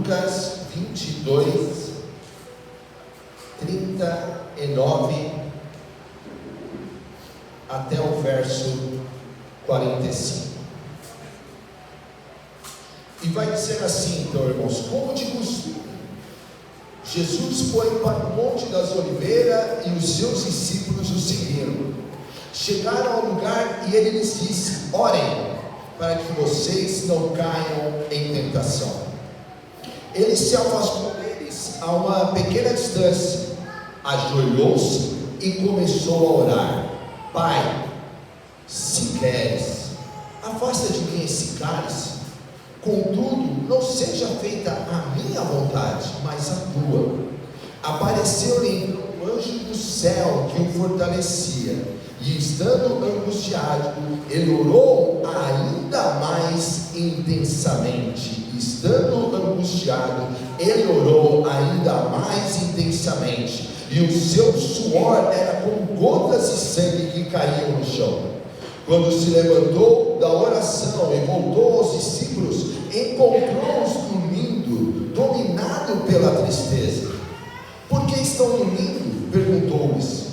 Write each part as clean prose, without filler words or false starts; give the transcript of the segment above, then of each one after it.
Lucas 22, 39 até o verso 45. E vai dizer assim, então, irmãos: como de costume, Jesus foi para o Monte das Oliveiras e os seus discípulos o seguiram. Chegaram ao lugar e ele lhes disse: orem, para que vocês não caiam em tentação. Ele se afastou deles a uma pequena distância, ajoelhou-se e começou a orar: Pai, se queres, afasta de mim esse cálice, contudo, não seja feita a minha vontade, mas a tua. Apareceu-lhe então um anjo do céu que o fortalecia, e estando angustiado, ele orou ainda mais intensamente. Estando angustiado, ele orou ainda mais intensamente, e o seu suor era como gotas de sangue que caíam no chão. Quando se levantou da oração e voltou aos discípulos, encontrou-os dormindo, dominado pela tristeza. Por que estão dormindo? Perguntou-lhes.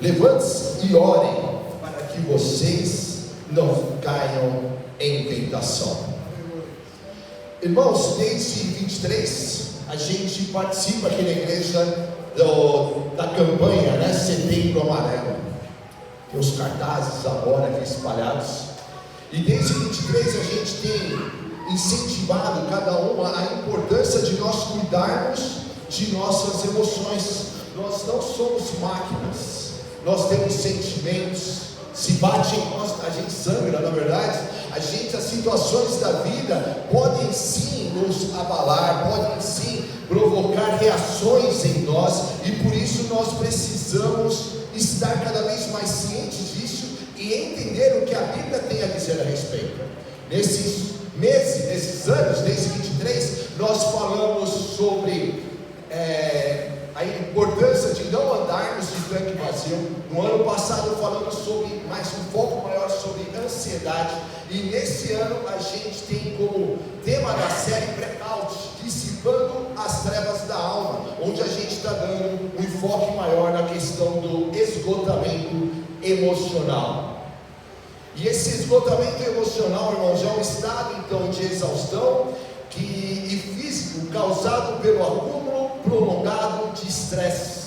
Levante-se e orem, para que vocês não caiam em tentação. Irmãos, desde 23 a gente participa aqui na igreja da campanha, né? Setembro Amarelo. Tem os cartazes agora aqui espalhados. E desde 23 a gente tem incentivado cada um a importância de nós cuidarmos de nossas emoções. Nós não somos máquinas. Nós temos sentimentos. Se bate em nós, a gente sangra, na verdade. As situações da vida podem sim nos abalar, podem sim provocar reações em nós, e por isso nós precisamos estar cada vez mais cientes disso e entender o que a Bíblia tem a dizer a respeito. Nesses meses, nesses anos, desde 23, nós falamos sobre a importância de não andarmos de tanque vazio. No ano passado falamos sobre um foco maior sobre ansiedade, e nesse ano a gente tem como tema da série Blackout, dissipando as trevas da alma, onde a gente está dando um enfoque maior na questão do esgotamento emocional. E esse esgotamento emocional, irmãos, é um estado então de exaustão e físico causado pelo acúmulo prolongado de estresse.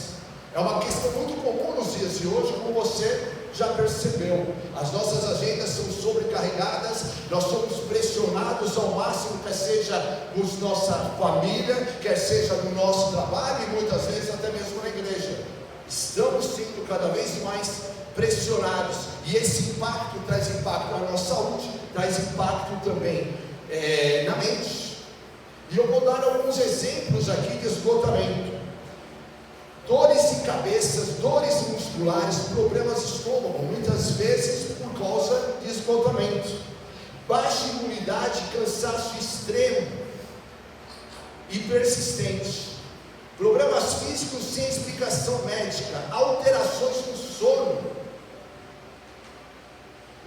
É uma questão muito comum nos dias de hoje, como você já percebeu. As nossas agendas são sobrecarregadas, nós somos pressionados ao máximo, quer seja com nossa família, quer seja no nosso trabalho, e muitas vezes até mesmo na igreja. Estamos sendo cada vez mais pressionados, e esse impacto traz impacto na nossa saúde, traz impacto também na mente. E eu vou dar alguns exemplos aqui de esgotamento: dores de cabeça, dores musculares, problemas de estômago, muitas vezes por causa de esgotamento, baixa imunidade, cansaço extremo e persistente, problemas físicos sem explicação médica, alterações no sono.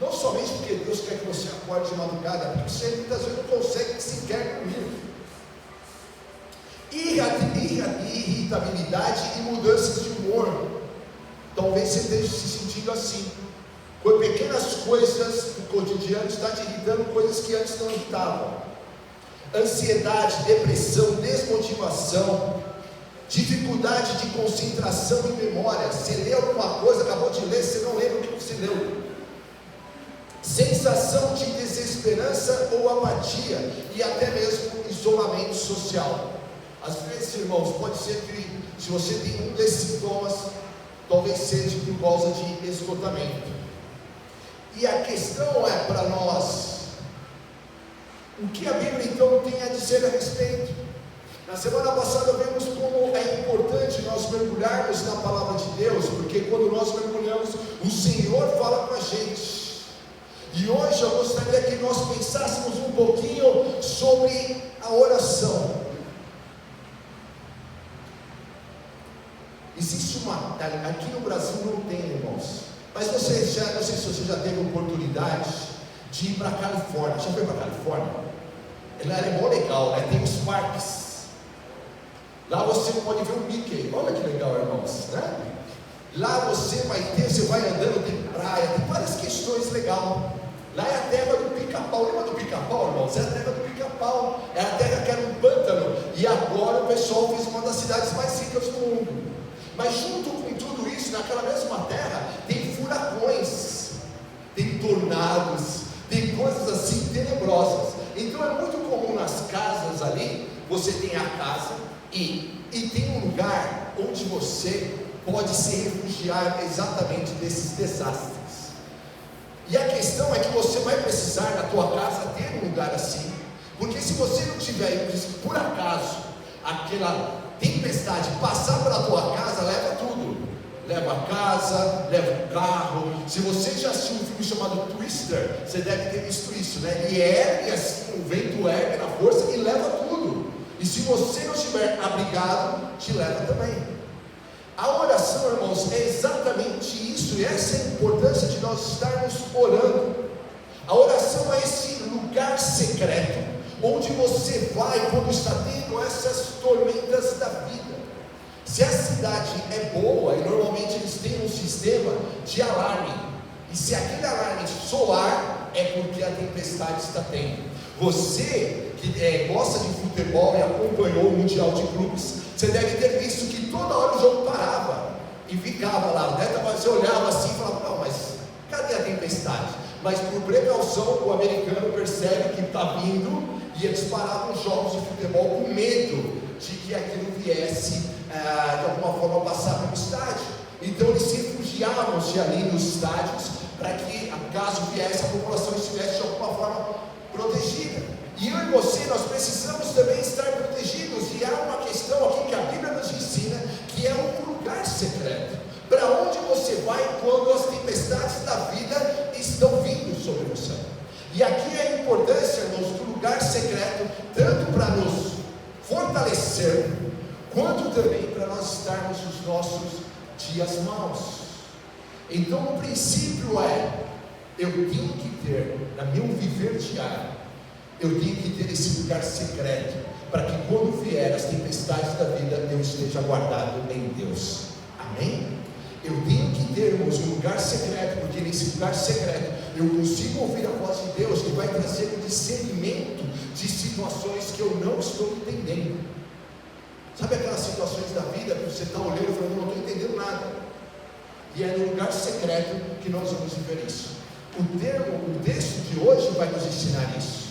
Não somente porque Deus quer que você acorde de madrugada, porque você muitas vezes não consegue sequer dormir. Irritabilidade e mudanças de humor. Talvez você esteja se sentindo assim, com pequenas coisas do cotidiano está te irritando, coisas que antes não irritavam. Ansiedade, depressão, desmotivação, dificuldade de concentração e memória. Você lê alguma coisa, acabou de ler, você não lembra o que você leu. Sensação de desesperança ou apatia, e até mesmo isolamento social. Às vezes, irmãos, pode ser que, se você tem um desses sintomas, talvez seja por causa de esgotamento. E a questão é para nós: o que a Bíblia então tem a dizer a respeito? Na semana passada vimos como é importante nós mergulharmos na palavra de Deus, porque quando nós mergulhamos, o Senhor fala com a gente. E hoje eu gostaria que nós pensássemos um pouquinho sobre a oração. Existe aqui no Brasil não tem, irmãos, mas não sei se você já teve oportunidade de ir para a Califórnia. Já foi para a Califórnia? Ela é bom legal, né? Tem os parques Lá você pode ver o Mickey, olha que legal, irmãos, né? Lá você vai andando, tem praia, tem várias questões legais. Lá é a terra do pica-pau. Lembra do pica-pau, irmãos? É a terra do pica-pau. É a terra que era um pântano. E agora o pessoal fez uma das cidades mais ricas do mundo. Mas junto com tudo isso, naquela mesma terra, tem furacões, tem tornados, tem coisas assim tenebrosas. Então é muito comum nas casas ali, você tem a casa e tem um lugar onde você pode se refugiar exatamente desses desastres. E a questão é que você vai precisar na tua casa ter um lugar assim, porque se você não tiver, por acaso, aquela tempestade passar pela tua casa, leva tudo. Leva a casa, leva o carro. Se você já assistiu um filme chamado Twister, você deve ter visto isso, né? Ele ergue assim, o vento ergue na força e leva tudo. E se você não estiver abrigado, te leva também. A oração, irmãos, é exatamente isso, e essa é a importância de nós estarmos orando. A oração é esse lugar secreto, onde você vai quando está tendo essas tormentas da vida. Se a cidade é boa, e normalmente eles têm um sistema de alarme, e se aquele alarme soar, é porque a tempestade está tendo. Você que gosta de futebol e acompanhou o Mundial de Clubes, você deve ter visto que toda hora o jogo parava e ficava lá, né? Você olhava assim e falava, não, mas cadê a tempestade? Mas por precaução o americano percebe que está vindo, e eles paravam os jogos de futebol com medo de que aquilo viesse de alguma forma passar pelo estádio. Então eles se refugiavam-se ali nos estádios para que, caso viesse, a população estivesse de alguma forma protegida. E eu e você, nós precisamos também estar protegidos. E há uma questão aqui que a Bíblia nos ensina, que é um lugar secreto. Para onde você vai quando as tempestades da vida estão vindo sobre você? E aqui é a importância, irmãos, do lugar secreto, tanto para nos fortalecer, quanto também para nós estarmos nos nossos dias maus. Então o princípio é, eu tenho que ter, no meu viver diário, eu tenho que ter esse lugar secreto, para que quando vier as tempestades da vida, eu esteja guardado em Deus. Amém? Eu tenho que ter, irmãos, um lugar secreto, porque nesse lugar secreto eu consigo ouvir a voz de Deus, que vai trazer um discernimento de situações que eu não estou entendendo. Sabe aquelas situações da vida que você está olhando e falando, não estou entendendo nada? E é no lugar secreto que nós vamos viver isso. O texto de hoje vai nos ensinar isso.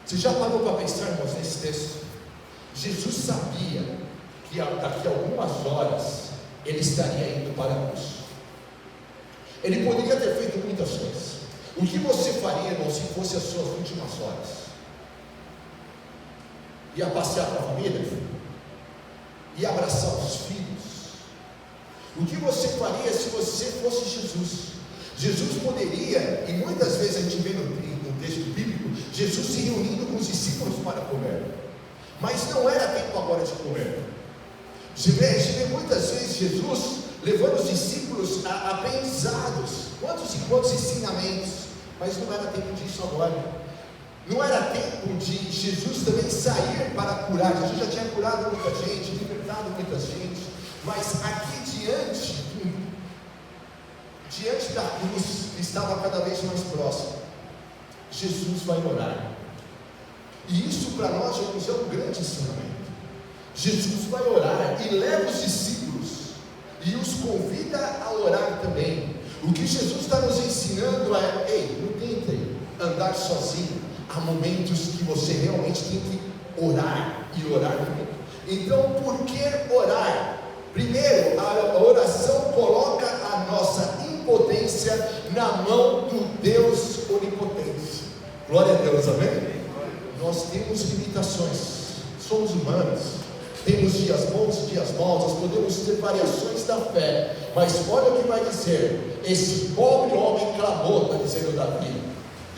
Você já parou para pensar, irmãos, nesse texto? Jesus sabia que daqui a algumas horas ele estaria indo para a cruz. Ele poderia ter feito muitas coisas. O que você faria, irmão, se fosse as suas últimas horas? Ia passear com a família? Ia abraçar os filhos? O que você faria se você fosse Jesus? Jesus poderia, e muitas vezes a gente vê no texto bíblico, Jesus se reunindo com os discípulos para comer, mas não era tempo agora de comer. A gente vê muitas vezes Jesus levando os discípulos a aprendizados, quantos e quantos ensinamentos, mas não era tempo disso agora. Não era tempo de Jesus também sair para curar. Jesus já tinha curado muita gente, libertado muita gente, mas aqui diante da cruz, que estava cada vez mais próximo, Jesus vai orar. E isso para nós, irmãos, é um grande ensinamento. Jesus vai orar e leva os discípulos e os convida a orar também. O que Jesus está nos ensinando é, ei, não tentem andar sozinho. Há momentos que você realmente tem que orar e orar muito. Então, por que orar? Primeiro, a oração coloca a nossa impotência na mão do Deus onipotente. Glória a Deus, amém? Nós temos limitações, somos humanos, temos dias bons e dias maus, nós podemos ter variações da fé, mas olha o que vai dizer: esse pobre homem clamou, está dizendo Davi,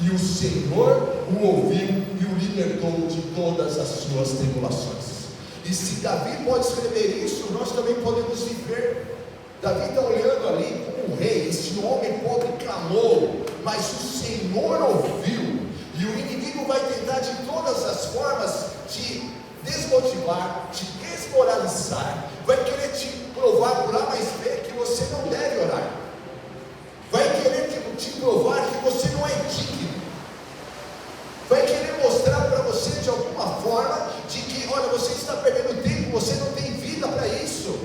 e o Senhor o ouviu e o libertou de todas as suas tribulações. E se Davi pode escrever isso, nós também podemos viver. Davi está olhando ali como um rei, esse homem pobre clamou, mas o Senhor ouviu, e o inimigo vai tentar de todas as formas te desmotivar, te desmoralizar, vai querer te provar por A mais B que você não deve orar, vai querer te provar que você não é digno, vai querer mostrar para você de alguma forma de que, olha, você está perdendo tempo, você não tem vida para isso.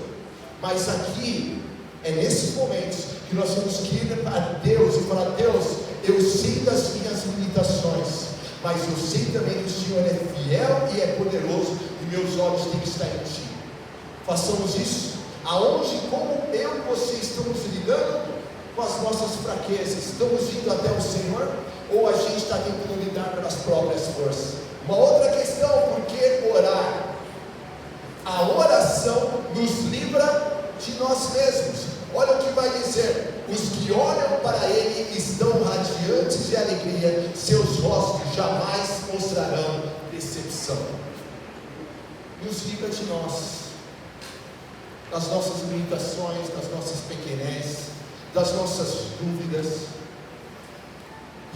Mas aqui é nesses momentos que nós temos que ir a Deus e falar: Deus, eu sei das minhas limitações, mas eu sei também que o Senhor é fiel e é poderoso, e meus olhos têm que estar em Ti. Façamos isso. Aonde, como eu e você estamos lidando com as nossas fraquezas? Estamos indo até o Senhor, ou a gente está tentando lidar pelas próprias forças? Uma outra questão: por que orar? A oração nos livra de nós mesmos. Olha o que vai dizer: os que olham para Ele estão radiantes de alegria, seus rostos jamais mostrarão decepção. Nos livra de nós, das nossas limitações, das nossas pequenez, das nossas dúvidas.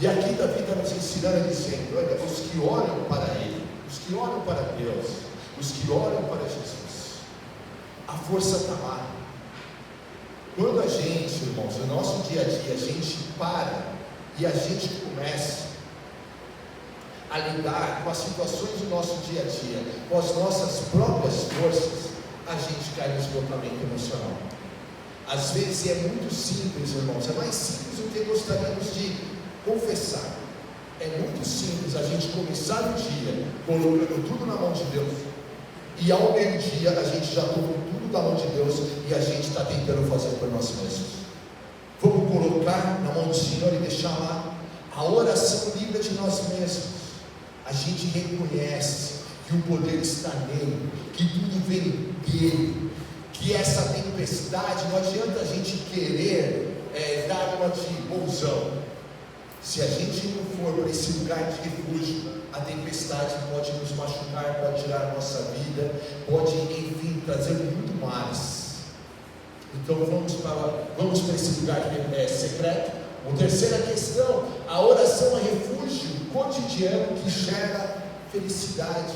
E aqui Davi está nos ensinando e dizendo: olha, os que olham para Ele, os que olham para Deus, os que olham para Jesus, a força está lá. Quando a gente, irmãos, no nosso dia a dia, a gente para e a gente começa a lidar com as situações do nosso dia a dia, com as nossas próprias forças, a gente cai no esgotamento emocional. Às vezes é muito simples, irmãos, é mais simples do que gostaríamos de confessar. É muito simples a gente começar o dia colocando tudo na mão de Deus, e ao meio-dia a gente já colocou tudo na mão de Deus e a gente está tentando fazer por nós mesmos. Vamos colocar na mão do Senhor e deixar lá. A oração livra de nós mesmos. A gente reconhece que o poder está nele, que tudo vem dele, que essa tempestade, não adianta a gente querer dar uma de bonzão. Se a gente não for para esse lugar de refúgio, a tempestade pode nos machucar, pode tirar a nossa vida, pode, enfim, trazer muito mais. Então vamos para esse lugar secreto. A terceira questão: a oração é refúgio cotidiano que gera felicidade.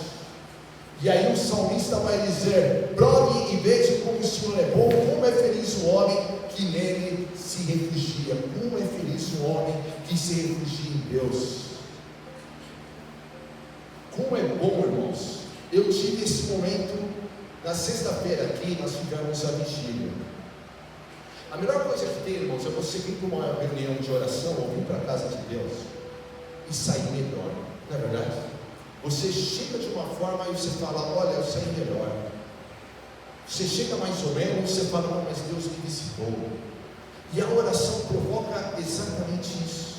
E aí o salmista vai dizer: prove e veja como o Senhor é bom, como é feliz o homem que nele se refugia, como é feliz o homem que se refugia em Deus. Como é bom, irmãos. Eu tive esse momento na sexta-feira aqui, nós tivemos a vigília. A melhor coisa que tem, irmãos, é você vir para uma reunião de oração ou vir para a casa de Deus e sair melhor, não é verdade? Você chega de uma forma e você fala: olha, eu saí melhor. Você chega mais ou menos, você fala: não, mas Deus me visitou. E a oração provoca exatamente isso.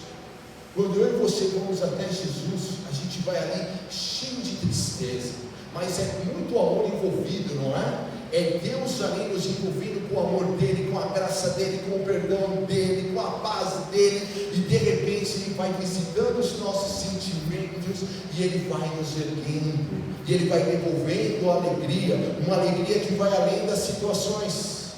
Quando eu e você vamos até Jesus, a gente vai ali cheio de tristeza, mas é muito amor envolvido, não é? É Deus ali nos envolvendo com o amor dele, com a graça dele, com o perdão dele, com a paz dele, e de repente ele vai visitando os nossos sentimentos, e ele vai nos erguendo, e ele vai devolvendo a alegria, uma alegria que vai além das situações.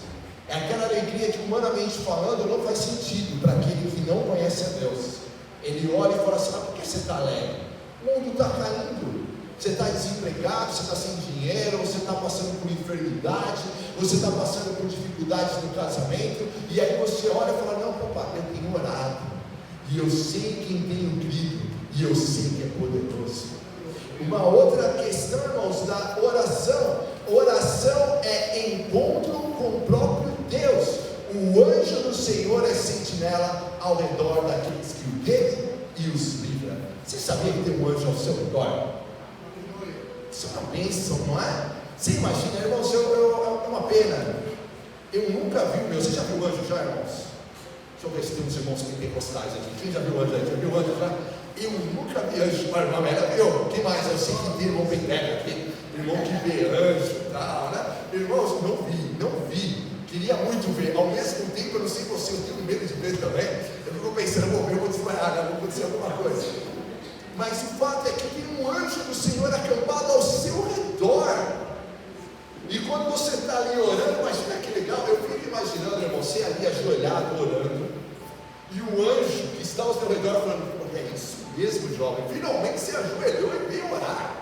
É aquela alegria que, humanamente falando, não faz sentido para aquele que não conhece a Deus. Ele olha e fala assim: mas por que você está alegre? O mundo está caindo, você está desempregado, você está sem dinheiro, você está passando por enfermidade, você está passando por dificuldades no casamento, e aí você olha e fala: não, papai, eu tenho orado, e eu sei quem tenho crido, e eu sei que é poderoso. Uma outra questão, irmãos, da oração é encontro com o próprio Deus. O anjo do Senhor é sentinela ao redor daqueles que o temem e os livra. Você sabia que tem um anjo ao seu redor? Isso é uma bênção, não é? Você imagina, irmãos, é uma pena. Eu nunca vi o meu. Você já viu o anjo já, irmãos? Deixa eu ver se tem uns irmãos pentecostais aqui. Quem já viu o anjo aí? Já viu o anjo já? Eu nunca vi anjo. A irmã Amélia viu. Quem mais? Eu sei que tem irmão penteca aqui. Irmão que vê anjo e tal, né? Irmãos, não vi. Queria muito ver. Ao mesmo tempo, eu não sei você, eu tenho medo de ver também. Eu fico pensando: eu vou desmaiar, vai acontecer alguma coisa. Mas o fato é que tem um anjo do Senhor acampado ao seu redor. E quando você está ali orando, imagina que legal. Eu fico imaginando, irmão, você ali ajoelhado orando, e o anjo que está ao seu redor falando: é isso mesmo, jovem, finalmente você ajoelhou e veio orar.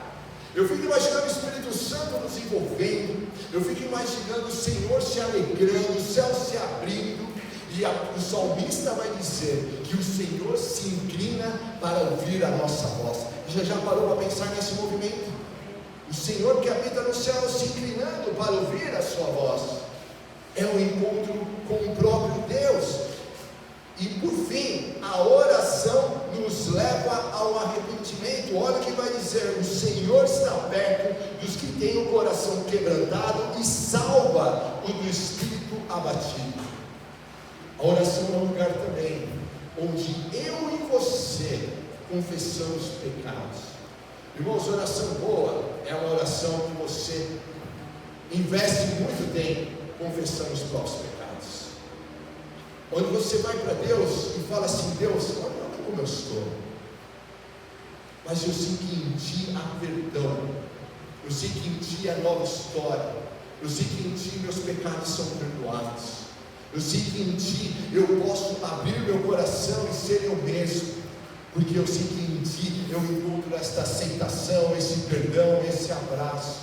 Eu fico imaginando o Espírito Santo nos envolvendo, eu fico imaginando o Senhor se alegrando, o céu se abrindo, e o salmista vai dizer que o Senhor se inclina para ouvir a nossa voz. Já parou para pensar nesse movimento? O Senhor que habita no céu se inclinando para ouvir a sua voz. É um encontro com o próprio Deus. E por fim, a oração nos leva ao arrependimento. Olha o que vai dizer: o Senhor está perto dos que têm o coração quebrantado e salva o do espírito abatido. A oração é um lugar também onde eu e você confessamos pecados. Irmãos, oração boa é uma oração que você investe muito tempo confessando os próprios pecados. Onde você vai para Deus e fala assim: Deus, olha como eu estou, mas eu sei que em Ti há perdão, eu sei que em Ti há nova história, eu sei que em Ti meus pecados são perdoados, eu sei que em Ti eu posso abrir meu coração e ser eu mesmo, porque eu sei que em Ti eu encontro esta aceitação, esse perdão, esse abraço,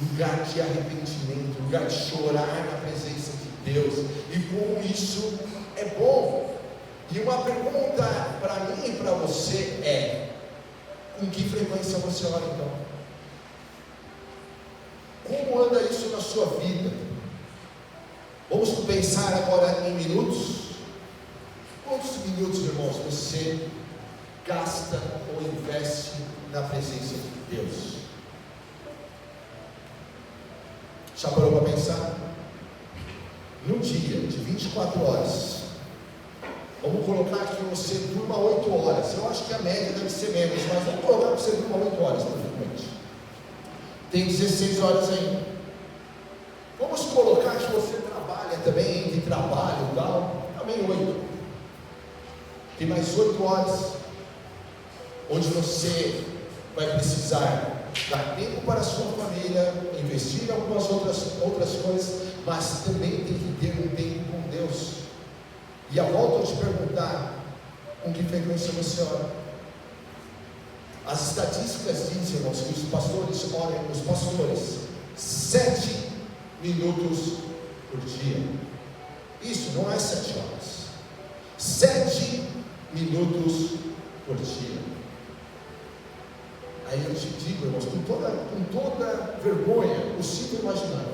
lugar de arrependimento, lugar de chorar na presença de Deus. E como isso é bom. E uma pergunta para mim e para você é: com que frequência você ora então? Como anda isso na sua vida? Vamos pensar agora em minutos. Quantos minutos, irmãos, você gasta ou investe na presença de Deus? Já parou para pensar? No dia de 24 horas, vamos colocar que você durma 8 horas. Eu acho que a média deve ser menos, mas vamos colocar que você durma 8 horas, provavelmente. Tem 16 horas ainda. Vamos colocar que você trabalha também, entre trabalho e tal, também 8. Tem mais 8 horas, onde você vai precisar dar tempo para a sua família, investir em algumas outras coisas, mas também tem que ter um tempo com Deus. E a volta a te perguntar: com que frequência você ora? As estatísticas dizem, irmãos, que os pastores oram 7 minutos por dia. Isso não é 7 horas, 7 minutos por dia. Aí eu te digo, irmãos, com toda vergonha possível imaginar,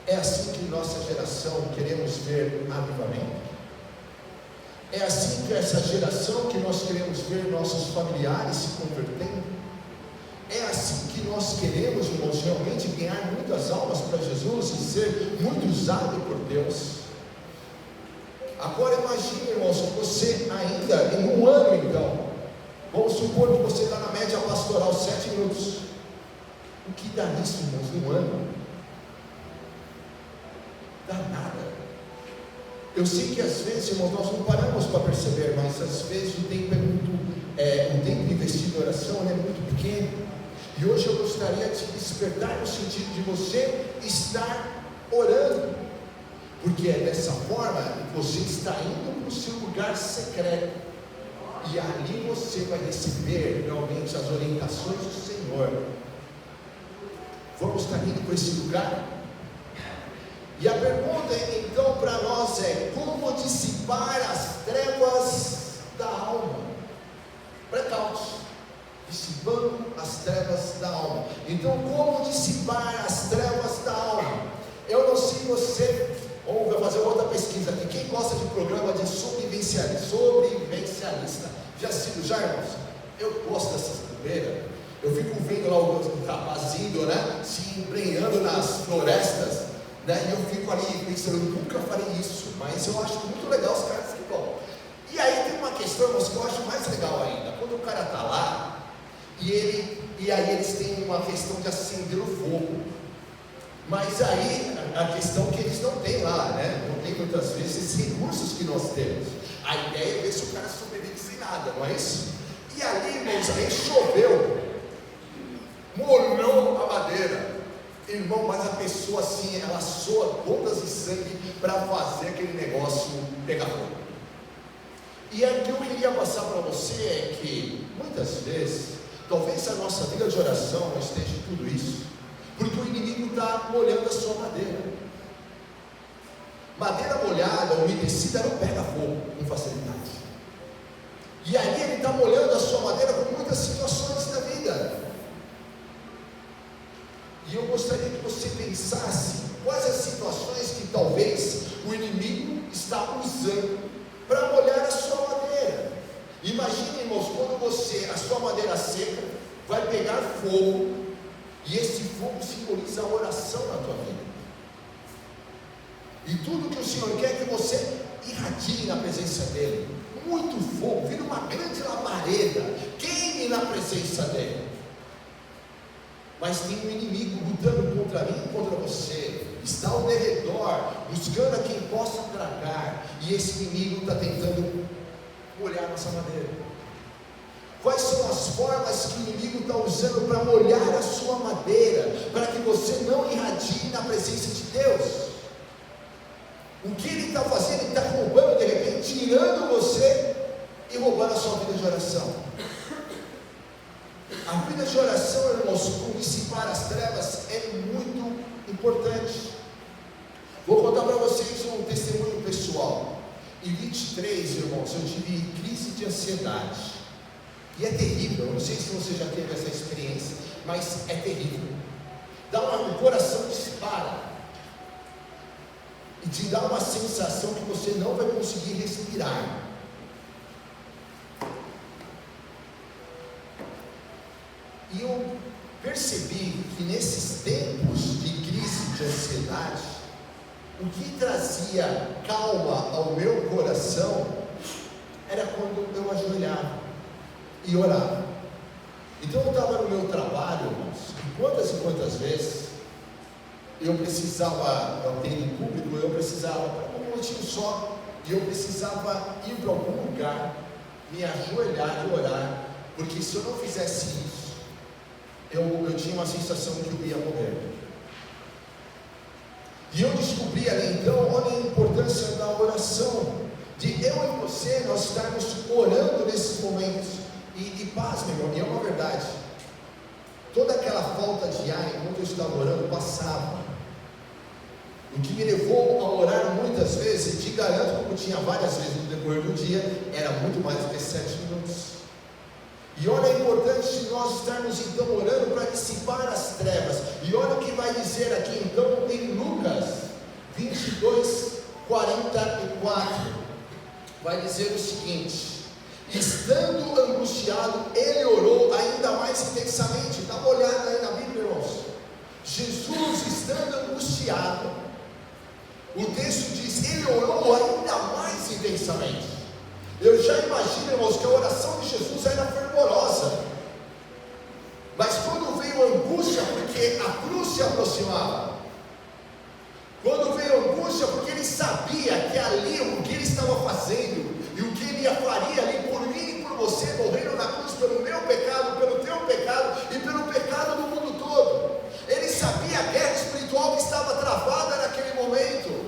é assim que nossa geração queremos ver avivamento. É assim que essa geração que nós queremos ver nossos familiares se convertendo. É assim que nós queremos, irmãos, realmente ganhar muitas almas para Jesus e ser muito usado por Deus. Agora imagine, irmãos, você ainda em um ano então, vamos supor que você está na média pastoral 7 minutos. O que dá isso, irmãos, num ano? Dá nada. Eu sei que às vezes, irmãos, nós não paramos para perceber, mas às vezes o tempo investido em oração é muito pequeno. E hoje eu gostaria de despertar no sentido de você estar orando, porque é dessa forma que você está indo para o seu lugar secreto, e ali você vai receber realmente as orientações do Senhor. Vamos estar indo para esse lugar? E a pergunta então para nós é: como dissipar as trevas da alma? Blackout, dissipando as trevas da alma. Então, como dissipar as trevas da alma? Eu não sei você, vamos fazer outra pesquisa aqui. Quem gosta de programa de sobrevivencialista? Já assistiu já, irmãos? Eu gosto dessas bobeiras. Eu fico vendo lá o rapazinho, né, se embrenhando nas florestas, né, e eu fico ali pensando: eu nunca farei isso, mas eu acho muito legal os caras que vão. E aí tem uma questão, irmãos, que eu acho mais legal ainda. Quando o cara está lá, e aí eles têm uma questão de acender o fogo. Mas aí a questão que eles não têm lá, né? Não tem muitas vezes esses recursos que nós temos. A ideia é ver se o cara sobrevive sem nada, não é isso? E ali, irmãos, aí choveu, molhou a madeira, irmão, mas a pessoa assim, ela soa gotas de sangue para fazer aquele negócio pegar fogo. E o que eu queria passar para você é que muitas vezes Talvez a nossa vida de oração não esteja em tudo isso, porque o inimigo está molhando a sua madeira. Madeira molhada, umedecida, não pega fogo com facilidade. E aí ele está molhando a sua madeira com muitas situações da vida. E eu gostaria que você pensasse quais as situações que talvez o inimigo está usando para molhar a sua madeira. Imagine, irmãos, quando a sua madeira seca, vai pegar fogo, e esse fogo simboliza a oração na tua vida. E tudo que o Senhor quer é que você irradie na presença dEle. Muito fogo, vira uma grande labareda, queime na presença dEle. Mas tem um inimigo lutando contra mim e contra você, está ao redor, buscando a quem possa tragar, e esse inimigo está tentando molhar nossa madeira. Quais são as formas que o inimigo está usando para molhar a sua madeira, para que você não irradie na presença de Deus? O que ele está fazendo? Ele está roubando, de repente, tirando você e roubando a sua vida de oração. A vida de oração, irmãos, com dissipar as trevas, é muito importante. Vou contar para vocês um testemunho pessoal. Em 23, irmãos, eu tive crise de ansiedade. E é terrível, eu não sei se você já teve essa experiência, mas é terrível. O coração dispara. E te dá uma sensação que você não vai conseguir respirar. E eu percebi que nesses tempos de crise de ansiedade, o que trazia calma ao meu coração era quando eu ajoelhava e orava. Então eu estava no meu trabalho, irmãos, e quantas vezes eu precisava, eu atendo público, eu precisava, para um motivo só, e eu precisava ir para algum lugar, me ajoelhar e orar, porque se eu não fizesse isso, eu tinha uma sensação que eu ia morrer. E eu descobri ali então, olha a importância da oração, de eu e você, nós estarmos orando nesses momentos, e pasme, meu irmão, e é uma verdade, toda aquela falta de ar, enquanto eu estava orando, passava. O que me levou a orar muitas vezes, e te garanto, como tinha várias vezes no decorrer do dia, era muito mais do que 7 minutos. E olha a importância de nós estarmos então orando para dissipar as trevas. E olha o que vai dizer aqui então em Lucas 22, 44. Vai dizer o seguinte: estando angustiado, ele orou ainda mais intensamente. Dá uma olhada aí na Bíblia, irmãos. Jesus estando angustiado, o texto diz, ele orou ainda mais intensamente. Eu já imagino, irmãos, que a oração de Jesus era fervorosa, mas quando veio a angústia, porque a cruz se aproximava, quando veio a angústia, porque ele sabia que ali, o que ele estava fazendo, e o que ele faria ali por mim e por você, morrendo na cruz pelo meu pecado, pelo teu pecado, e pelo pecado do mundo todo, ele sabia a guerra espiritual que estava travada naquele momento.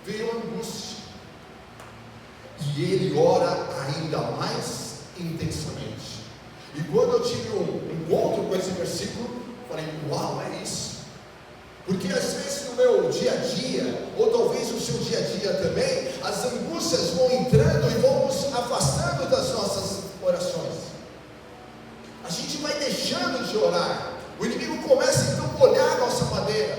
Veio a angústia, e ele ora ainda mais intensamente. E quando eu tive um encontro com esse versículo, falei, uau, é isso. Porque às vezes no meu dia a dia, ou talvez no seu dia a dia também, as angústias vão entrando e vão nos afastando das nossas orações. A gente vai deixando de orar, o inimigo começa então a molhar a nossa madeira.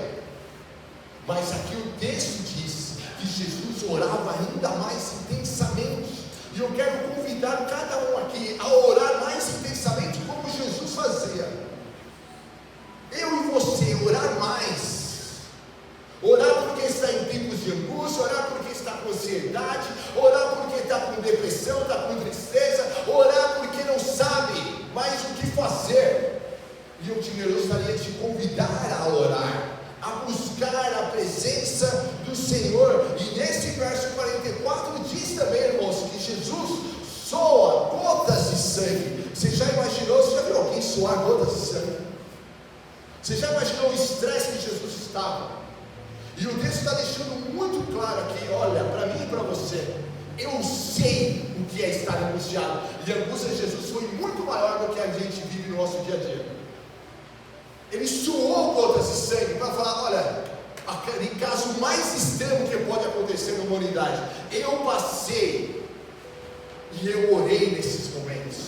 Mas aqui o texto diz que Jesus orava ainda mais intensamente. E eu quero convidar cada um aqui a orar mais intensamente como Jesus fazia. Eu e você, orar mais. Orar porque está em tempos de angústia, orar porque está com ansiedade, orar porque está com depressão, está com tristeza, orar porque não sabe mais o que fazer. E eu gostaria de te convidar a orar, a buscar a presença do Senhor. E nesse verso 44 diz também, irmãos, que Jesus soa gotas de sangue. Você já imaginou, você já viu alguém soar gotas de sangue? Você já imaginou o estresse que Jesus estava? E o texto está deixando muito claro aqui, olha, para mim e para você, eu sei o que é estar angustiado. E a angústia de Jesus foi muito maior do que a gente vive no nosso dia a dia. Ele suou gotas de sangue para falar: olha, aquele caso mais extremo que pode acontecer na humanidade, eu passei e eu orei nesses momentos.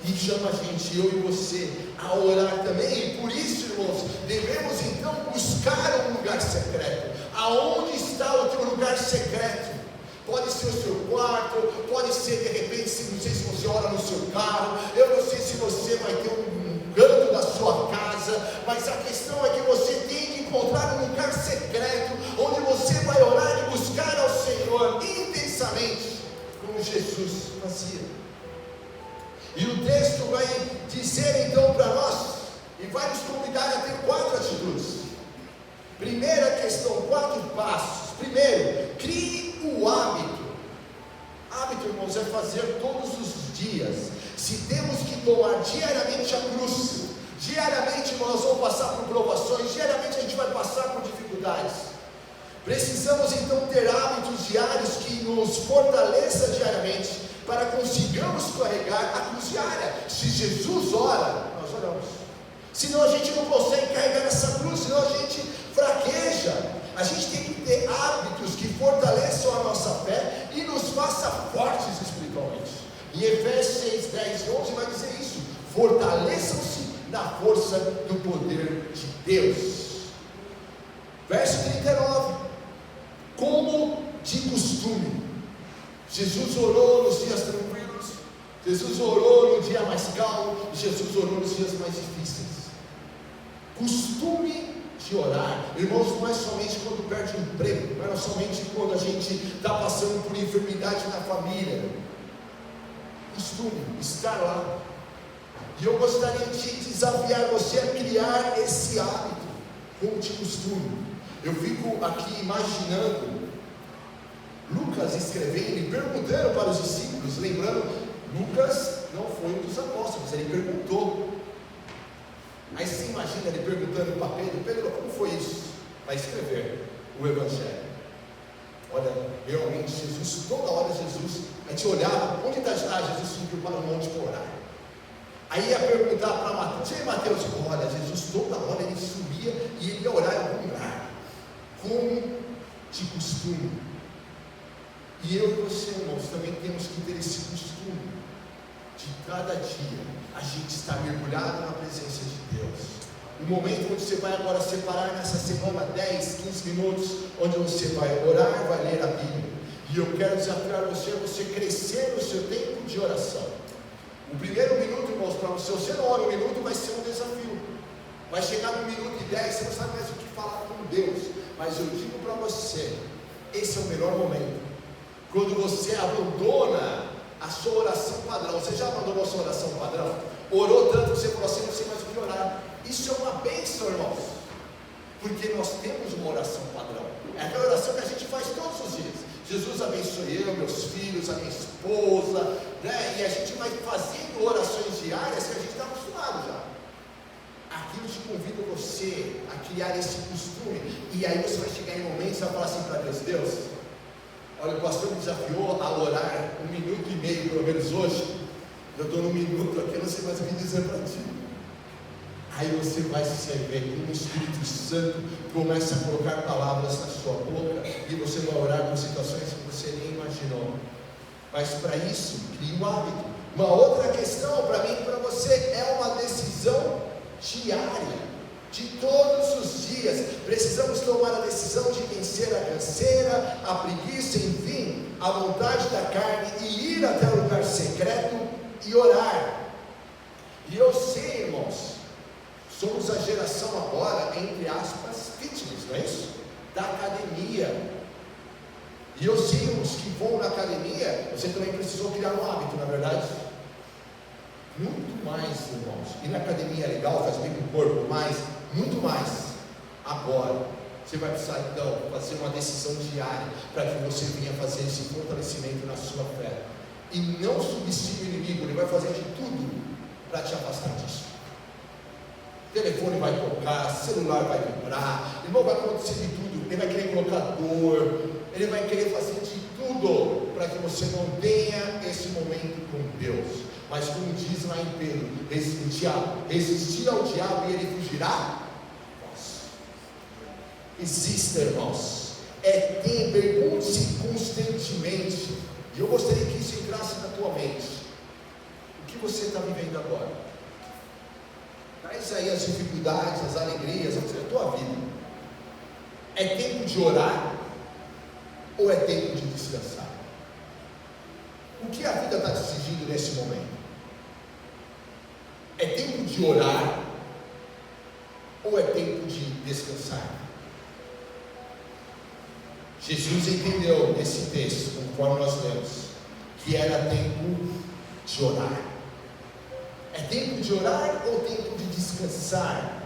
E chama a gente, eu e você, a orar também. E por isso, irmãos, devemos então buscar um lugar secreto. Aonde está o teu lugar secreto? Pode ser o seu quarto, pode ser de repente, não sei se você ora no seu carro, eu não sei se você vai ter um canto da sua casa, mas a questão é que você tem que encontrar um lugar secreto, onde você vai orar e buscar ao Senhor intensamente, como Jesus fazia. E o texto vai dizer então para nós, e vai nos convidar a ter 4 atitudes. Primeira questão, 4 passos. Primeiro, crie o hábito. Hábito, irmãos, é fazer todos os dias. Se temos que tomar diariamente a cruz, diariamente nós vamos passar por provações, diariamente a gente vai passar por dificuldades. Precisamos então ter hábitos diários que nos fortaleçam diariamente, para consigamos carregar a cruz diária. Se Jesus ora, nós oramos. Senão a gente não consegue carregar essa cruz, senão a gente fraqueja. A gente tem que ter hábitos que fortaleçam a nossa fé e nos façam fortes espiritualmente. Em Efésios 6, 10 e 11 vai dizer isso: fortaleçam-se na força do poder de Deus. Verso 39, como de costume. Jesus orou nos dias tranquilos, Jesus orou no dia mais calmo, Jesus orou nos dias mais difíceis. Costume de orar, irmãos, não é somente quando perde um emprego, não é somente quando a gente está passando por enfermidade na família. Costume, estar lá. E eu gostaria de desafiar você a criar esse hábito, como de costume. Eu fico aqui imaginando Lucas escrevendo e perguntando para os discípulos, lembrando, Lucas não foi um dos apóstolos, ele perguntou. Aí você imagina ele perguntando para Pedro: Pedro, como foi isso? Para escrever o Evangelho. Olha, realmente Jesus, toda hora Jesus, a gente olhava, onde está? Jesus subiu para o monte para orar. Aí ia perguntar para Mateus: e Mateus, olha, Jesus toda hora ele subia e ele ia orar em algum lugar, como de costume. E eu e você, irmãos, também temos que ter esse costume de cada dia a gente estar mergulhado na presença de Deus. Um momento onde você vai agora separar nessa semana 10, 15 minutos, onde você vai orar, vai ler a Bíblia. E eu quero desafiar você a você crescer no seu tempo de oração. O primeiro minuto, irmãos, para você, você não ora um minuto, vai ser um desafio. Vai chegar no minuto e 10, você não sabe mais o que falar com Deus. Mas eu digo para você, esse é o melhor momento. Quando você abandona a sua oração padrão. Você já abandonou a sua oração padrão? Orou tanto que você falou assim: não sei mais o que orar. Isso é uma bênção, irmãos, porque nós temos uma oração padrão. É aquela oração que a gente faz todos os dias. Jesus abençoe eu, meus filhos, a minha esposa, né? E a gente vai fazendo orações diárias que a gente está acostumado já. Aqui eu te convido você a criar esse costume. E aí você vai chegar em momentos e vai falar assim para Deus: Deus, olha, o pastor me desafiou a orar 1 minuto e meio, pelo menos hoje. Eu estou no minuto aqui, eu não sei mais o que dizer para ti. Aí você vai se ver como o Espírito Santo começa a colocar palavras na sua boca, e você vai orar por situações que você nem imaginou. Mas para isso, crie um hábito. Uma outra questão para mim e para você é uma decisão diária. De todos os dias, precisamos tomar a decisão de vencer a canseira, a preguiça, enfim, a vontade da carne, e ir até o lugar secreto e orar. E eu sei, irmãos, somos a geração agora, entre aspas, fitness, não é isso? Da academia. E eu sei, os que vão na academia, você também precisou criar um hábito, na verdade. Muito mais, irmãos. Ir na academia é legal, faz bem para o corpo, mas muito mais. Agora, você vai precisar então fazer uma decisão diária para que você venha fazer esse fortalecimento na sua fé. E não subestime o inimigo, ele vai fazer de tudo para te afastar disso. O telefone vai tocar, celular vai vibrar, irmão, vai acontecer de tudo. ele vai querer colocar dor, ele vai querer fazer de tudo para que você não tenha esse momento com Deus. Mas como diz lá em Pedro, resistir ao diabo e ele fugirá. Existe, irmãos, pergunte-se constantemente, e eu gostaria que isso entrasse na tua mente: o que você está vivendo agora? Traz aí as dificuldades, as alegrias, a tua vida. É tempo de orar ou é tempo de descansar? O que a vida está te exigindo nesse momento? É tempo de orar ou é tempo de descansar? Jesus entendeu nesse texto, conforme nós lemos, que era tempo de orar. É tempo de orar ou tempo de descansar?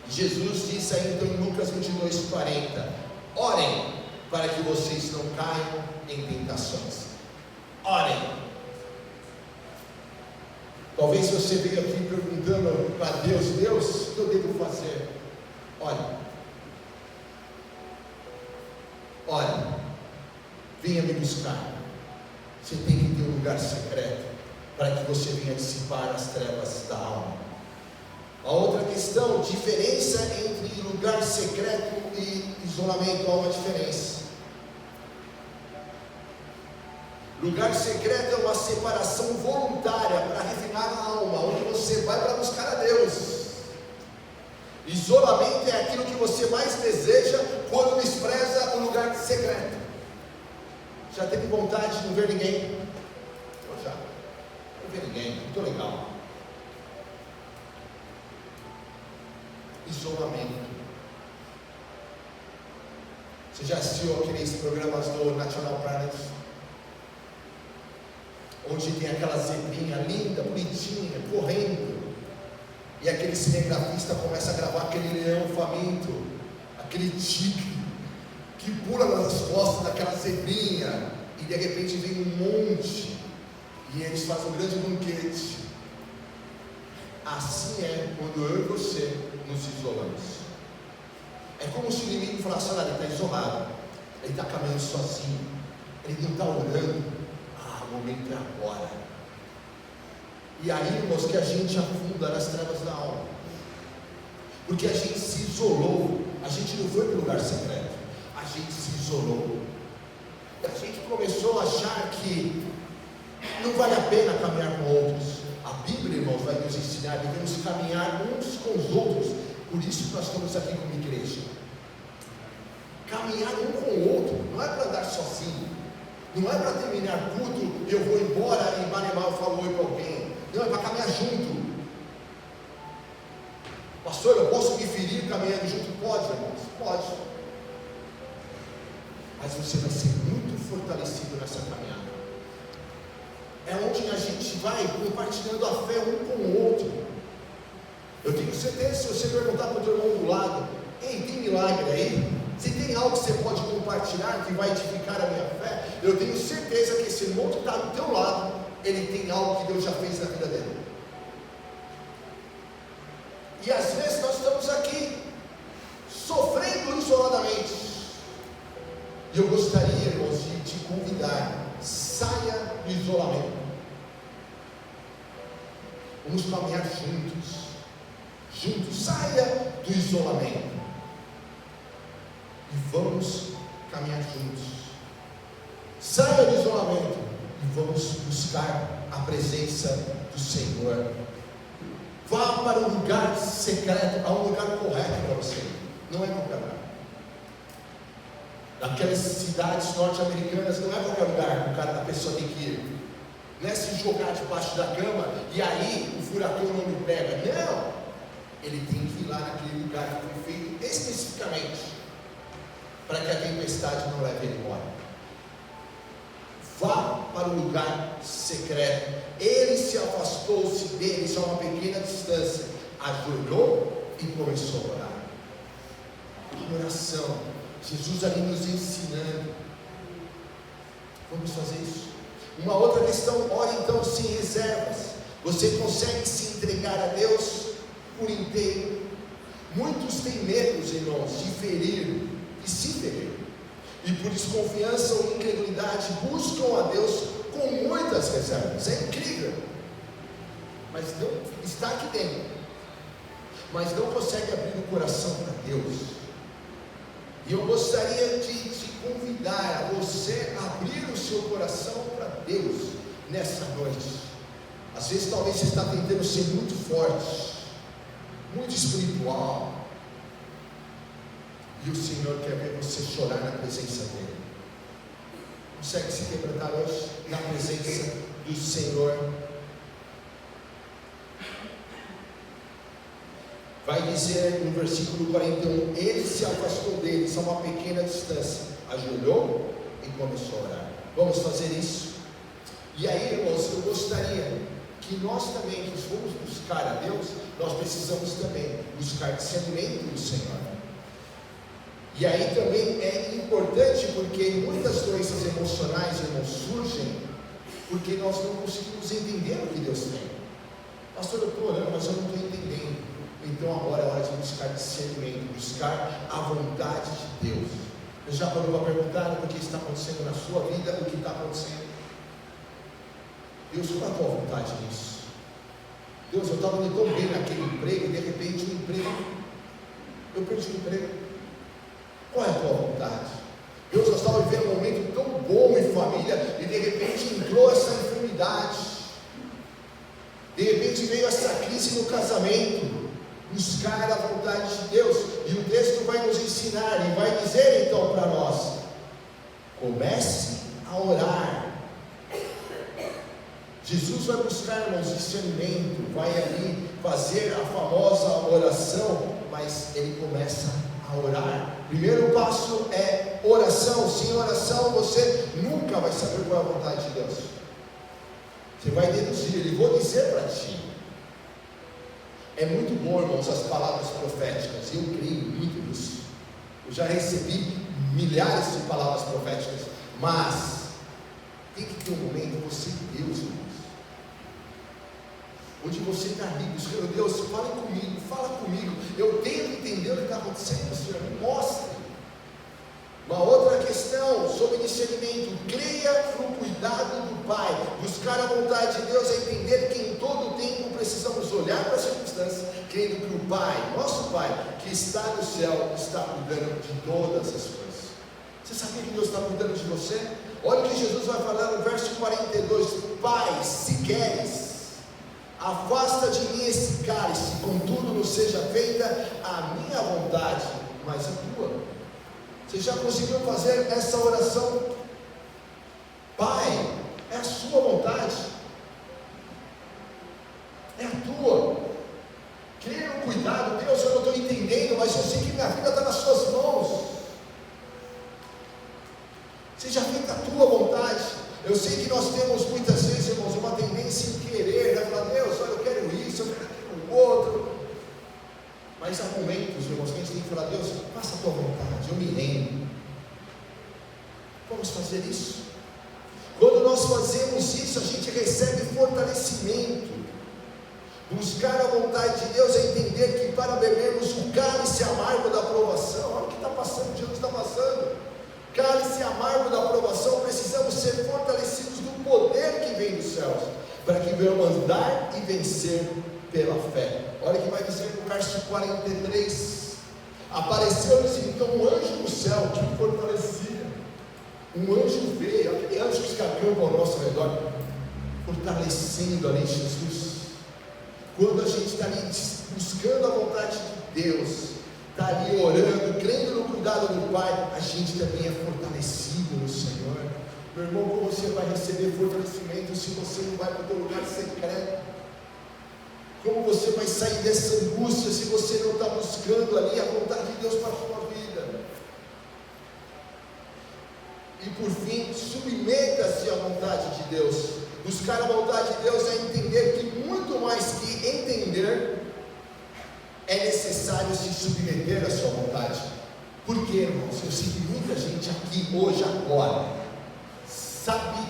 Jesus disse aí então em Lucas 22:40: orem para que vocês não caiam em tentações. Orem. Talvez você veio aqui perguntando para Deus: Deus, o que eu devo fazer? Ore. Ore. Venha me buscar. Você tem que ter um lugar secreto para que você venha dissipar as trevas da alma. A outra questão, diferença entre lugar secreto e isolamento. Há uma diferença. Lugar secreto é uma separação voluntária para refinar a alma, onde você vai para buscar a Deus. Isolamento é aquilo que você mais deseja quando despreza o lugar secreto. Já teve vontade de não ver ninguém? Eu já. Não ver ninguém, muito legal. Isolamento. Você já assistiu aqueles programas do National Planet? Onde tem aquela zebrinha linda, bonitinha, correndo, e aquele cinegrafista começa a gravar aquele leão faminto, aquele tigre, que pula nas costas daquela zebrinha, e de repente vem um monte, e eles fazem um grande banquete. Assim é quando eu e você nos isolamos. É como se o inimigo falasse: olha, ele está isolado, ele está caminhando sozinho, ele não está orando. O momento é agora. E aí, irmãos, que a gente afunda nas trevas da alma, porque a gente se isolou. A gente não foi para o lugar secreto, a gente se isolou. A gente começou a achar que não vale a pena caminhar com outros. A Bíblia, irmãos, vai nos ensinar que devemos caminhar uns com os outros. Por isso que nós estamos aqui como igreja. Caminhar um com o outro, não é para andar sozinho. Não é para terminar culto e eu vou embora e Manemar eu falo oi para alguém. Não, é para caminhar junto. Pastor, eu posso me ferir caminhando junto? Pode, irmãos, pode. Mas você vai ser muito fortalecido nessa caminhada. É onde a gente vai compartilhando a fé um com o outro. Eu tenho certeza, se você perguntar para o teu irmão do lado: ei, tem milagre aí? Se tem algo que você pode compartilhar que vai edificar a minha fé, eu tenho certeza que esse irmão que está do teu lado, ele tem algo que Deus já fez na vida dele. E às vezes nós estamos aqui sofrendo isoladamente. E eu gostaria, irmãos, de te convidar: saia do isolamento. Vamos caminhar juntos. Saia do isolamento. E vamos caminhar juntos. Saia do isolamento e vamos buscar a presença do Senhor. Vá para um lugar secreto, a um lugar correto para você. Não é qualquer lugar. Naquelas cidades norte-americanas não é qualquer lugar que a pessoa tem que ir. Não é se jogar debaixo da cama e aí o furacão não me pega. Não! Ele tem que ir lá naquele lugar que foi feito especificamente para que a tempestade não leve ele embora. Vá para o lugar secreto. Ele se afastou-se deles a uma pequena distância, ajoelhou e começou a orar. Uma oração. Jesus ali nos ensinando. Vamos fazer isso. Uma outra questão: ore então sem reservas. Você consegue se entregar a Deus por inteiro? Muitos têm medo, irmãos, de ferir e se ferir, e por desconfiança ou incredulidade buscam a Deus com muitas reservas. É incrível, mas não está aqui dentro, mas não consegue abrir o coração para Deus. E eu gostaria de te convidar a você abrir o seu coração para Deus nessa noite. Às vezes talvez você está tentando ser muito forte, muito espiritual, e o Senhor quer ver você chorar na presença dEle. Consegue se quebrantar hoje na presença do Senhor? Vai dizer no versículo 41, ele se afastou deles a uma pequena distância, ajoelhou e começou a orar. Vamos fazer isso? E aí, irmãos, eu gostaria que nós também, que fomos buscar a Deus, nós precisamos também buscar discernimento do Senhor. E aí também é importante, porque muitas doenças emocionais, irmãos, surgem porque nós não conseguimos entender o que Deus tem. Pastor, eu estou orando, mas eu não estou entendendo. Então agora é hora de buscar discernimento, buscar a vontade de Deus. Eu já parou para perguntar o que está acontecendo na sua vida, o que está acontecendo? Deus, qual é a tua vontade nisso? Deus, eu estava indo tão bem naquele emprego, e de repente o emprego, eu perdi o emprego. Qual é a tua vontade? Deus, eu estava vivendo um momento tão bom em família, e de repente entrou essa enfermidade, de repente veio essa crise no casamento. Buscar a vontade de Deus, e o texto vai nos ensinar, e vai dizer então para nós: comece a orar. Jesus vai buscar, irmãos, discernimento, vai ali fazer a famosa oração, mas ele começa a orar. Primeiro passo é oração. Sem oração você nunca vai saber qual é a vontade de Deus. Você vai deduzir, ele vou dizer para ti. É muito bom, irmãos, as palavras proféticas, eu creio muito nisso. Eu já recebi milhares de palavras proféticas, mas tem que ter um momento você e Deus, irmãos, onde você está ali buscando Deus. Fala comigo, eu tenho que entender o que está acontecendo, Senhor, me mostre. Uma outra questão sobre discernimento: creia no cuidado do Pai. Buscar a vontade de Deus é entender que em todo o tempo precisamos olhar para as circunstâncias, crendo que o Pai, nosso Pai, que está no céu, está cuidando de todas as coisas. Você sabia que Deus está cuidando de você? Olha o que Jesus vai falar no verso 42: Pai, se queres, afasta de mim esse cálice, contudo não seja feita a minha vontade, mas a tua. Você já conseguiu fazer essa oração? Pai, é a sua vontade, é a tua. Creia no cuidado. Deus, eu não estou entendendo, mas eu sei que minha vida está nas suas mãos. Seja feita a tua vontade. Eu sei que nós temos muitas vezes, irmãos, uma tendência em querer, né? Falar: Deus, olha, eu quero isso, eu quero aquilo outro. Mas há momentos, irmãos, que a gente tem que falar: Deus, faça a tua vontade, eu me rendo. Vamos fazer isso. Quando nós fazemos isso, a gente recebe fortalecimento. Buscar a vontade de Deus é entender que para bebermos o cálice amargo da aprovação, olha o que está passando, Jesus está passando, cálice amargo da aprovação, precisamos ser fortalecidos no poder que vem dos céus, para que venhamos andar e vencer pela fé. Olha o que vai dizer no verso 43: apareceu-lhes então um anjo no céu que o fortalecia. Um anjo veio, aquele anjo que acampam ao nosso redor, fortalecendo ali Jesus. Quando a gente está ali buscando a vontade de Deus, está ali orando, crendo no cuidado do Pai, a gente também é fortalecido no Senhor. Meu irmão, como você vai receber fortalecimento se você não vai para o teu lugar secreto? Como você vai sair dessa angústia se você não está buscando ali a vontade de Deus para a sua vida? E por fim, submeta-se à vontade de Deus. Buscar a vontade de Deus é entender que muito mais que entender, é necessário se submeter à sua vontade. Por quê, irmãos? Eu sei que muita gente aqui hoje, agora, sabe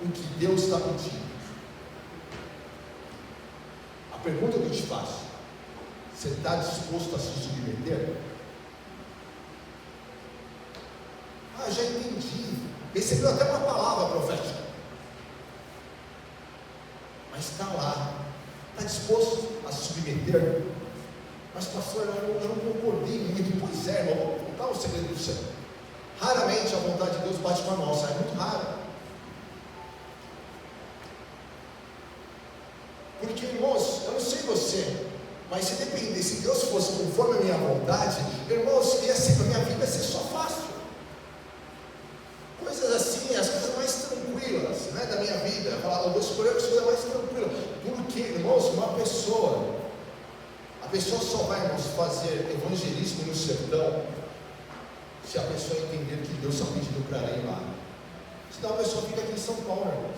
o que Deus está pedindo. A pergunta que eu te faço: Você está disposto a se submeter? Já entendi. Recebeu até uma palavra profética. Mas está lá. Está disposto a se submeter? Mas pastor, eu não concordei muito. Pois é, irmão, vou contar um segredo do céu. Raramente a vontade de Deus bate com a nossa, é muito raro. Porque, irmãos, eu não sei você, mas se dependesse, se Deus fosse conforme a minha vontade, irmãos, a minha vida ia ser só fácil. Coisas assim, as coisas mais tranquilas, né, da minha vida. Eu falava, eu vou escolher as coisas mais tranquilas. Porque, irmãos, a pessoa só vai, irmãos, fazer evangelismo no sertão se a pessoa entender que Deus está pedindo para ela ir lá. Senão a pessoa fica aqui em São Paulo, irmãos.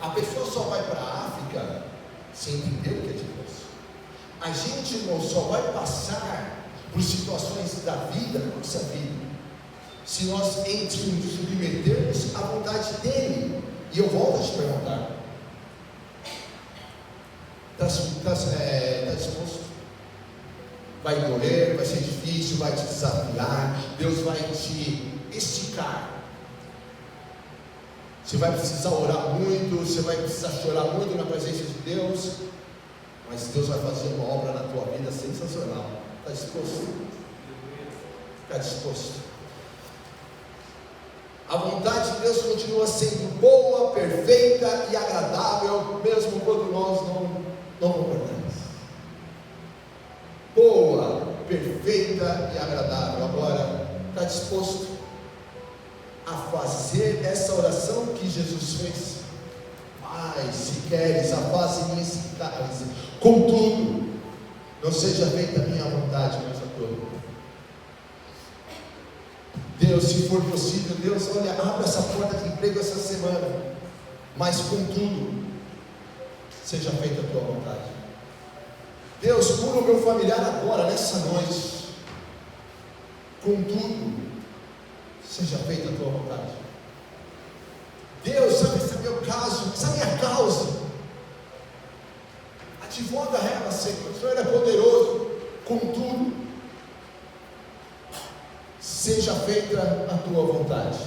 A pessoa só vai para a África se entender o que é de Deus. A gente, irmão, só vai passar por situações da vida, da nossa vida, se nós nos submetermos à vontade dEle. E eu volto a te perguntar: está disposto? Vai doer, vai ser difícil, vai te desafiar, Deus vai te esticar. Você vai precisar orar muito, você vai precisar chorar muito na presença de Deus, mas Deus vai fazer uma obra na tua vida sensacional. Está disposto? Está disposto? A vontade de Deus continua sendo boa, perfeita e agradável, mesmo quando nós não concordamos. Boa, perfeita e agradável. Agora, está disposto a fazer essa oração que Jesus fez? Pai, se queres, afaze-me esse cálice, contudo, não seja feita a minha vontade, mas a tua. Deus, se for possível, Deus, olha, abre essa porta de emprego essa semana, mas contudo, seja feita a tua vontade. Deus, cura o meu familiar agora, nessa noite, contudo, seja feita a tua vontade. Deus, sabe esse é meu caso, essa é a minha causa, advoga ela, Senhor, o Senhor é poderoso, contudo, seja feita a tua vontade.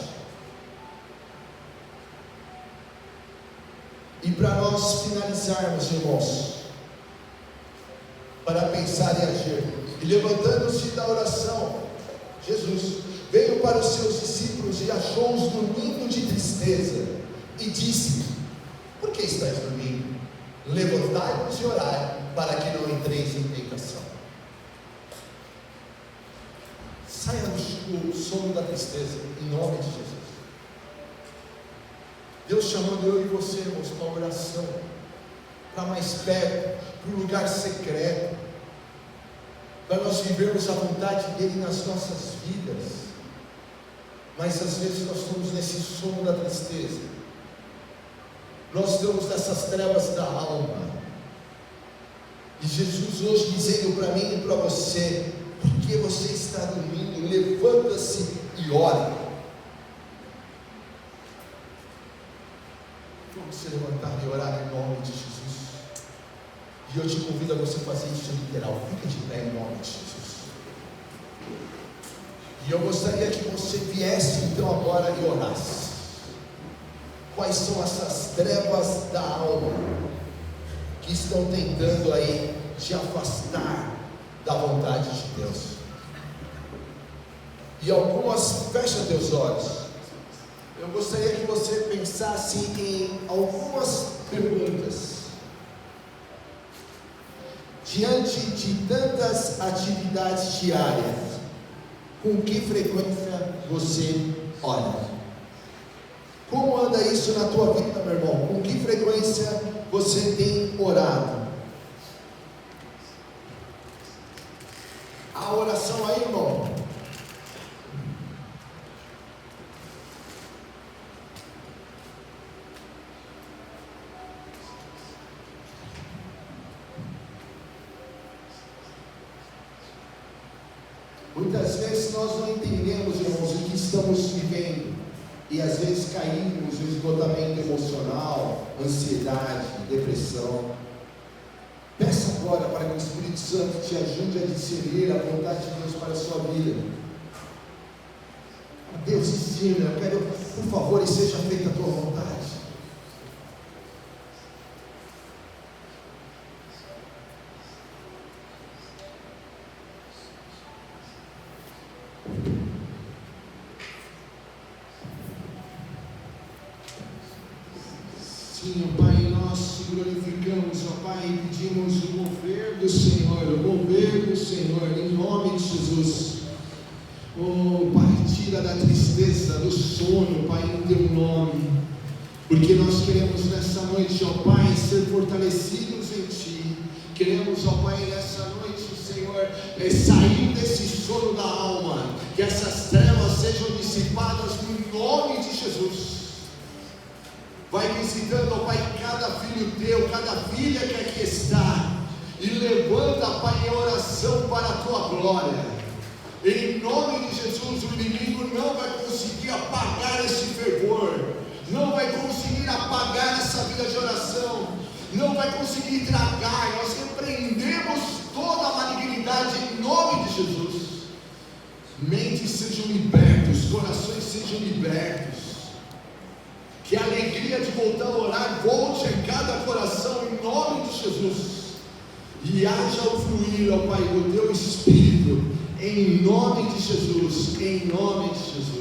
E para nós finalizarmos, irmãos, para pensar e agir, e levantando-se da oração, Jesus veio para os seus discípulos e achou-os dormindo de tristeza, e disse: por que estáis dormindo? Levantai-vos e orai, para que não entreis em tentação. Saia do sono da tristeza, em nome de Jesus. Deus chamando eu e você, irmãos, para a oração, para mais perto, para o lugar secreto, para nós vivermos a vontade dEle nas nossas vidas. Mas às vezes nós estamos nesse sono da tristeza, nós estamos nessas trevas da alma, e Jesus hoje dizendo para mim e para você: por que você está dormindo? Levanta-se e ore. Vamos se levantar e orar em nome de Jesus. E eu te convido a você fazer isso literal. Fica de pé em nome de Jesus. E eu gostaria que você viesse então agora e orasse. Quais são essas trevas da alma que estão tentando aí te afastar da vontade de Deus? E algumas, fecha teus olhos. Eu gostaria que você pensasse em algumas perguntas. Diante de tantas atividades diárias, com que frequência você ora? Como anda isso na tua vida, meu irmão? Com que frequência você tem orado? A oração aí, irmão. Muitas vezes nós não entendemos, irmãos, o que estamos vivendo, e às vezes caímos no esgotamento emocional, ansiedade, depressão. Peça história para que o Espírito Santo te ajude a discernir a vontade de Deus para a sua vida. Deus, ensina, eu quero, por favor, e seja feita a tua vontade. Sim, ó Pai, nós te glorificamos, ó Pai, e pedimos o mover do Senhor, em nome de Jesus. Oh, Pai, tira da tristeza, do sono, Pai, em teu nome, porque nós queremos nessa noite, ó Pai, ser fortalecidos em Ti. Queremos, ó Pai, nessa noite, Senhor, sair desse sono da alma, que essas trevas sejam dissipadas no nome de Jesus. Vai visitando, ó Pai, cada filho teu, cada filha que aqui está, e levanta, Pai, em oração para a tua glória. Em nome de Jesus, o inimigo não vai conseguir apagar esse fervor, não vai conseguir apagar essa vida de oração, não vai conseguir tragar. Nós repreendemos toda a malignidade em nome de Jesus. Mentes sejam libertos, corações sejam libertos, que a alegria de voltar a orar volte em cada coração em nome de Jesus, e haja o fluir, ó Pai, do teu Espírito, em nome de Jesus, em nome de Jesus.